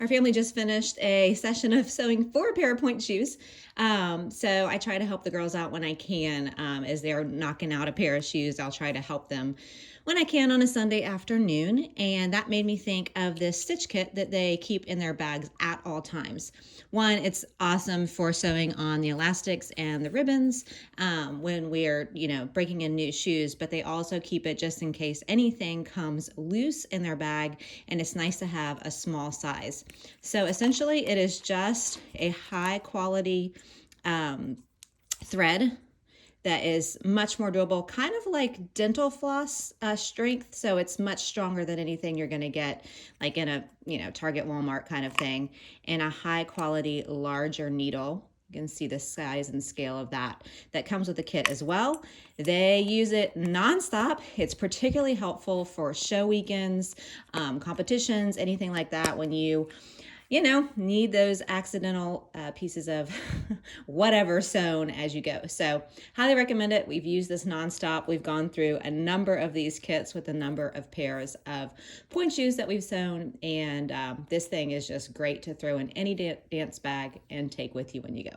Our family just finished a session of sewing 4 pair of pointe shoes. So I try to help the girls out when I can. As they're knocking out a pair of shoes, I'll try to help them when I can on a Sunday afternoon. And that made me think of this stitch kit that they keep in their bags at all times. One, it's awesome for sewing on the elastics and the ribbons when we're, breaking in new shoes, but they also keep it just in case anything comes loose in their bag, and it's nice to have a small size. So essentially, it is just a high quality thread that is much more durable, kind of like dental floss strength. So it's much stronger than anything you're going to get like in a, Target, Walmart kind of thing, and a high quality, larger needle. You can see the size and scale of that comes with the kit as well. They use it nonstop. It's particularly helpful for show weekends, competitions, anything like that when you need those accidental pieces of whatever sewn as you go. So highly recommend it. We've used this nonstop. We've gone through a number of these kits with a number of pairs of pointe shoes that we've sewn. And this thing is just great to throw in any dance bag and take with you when you go.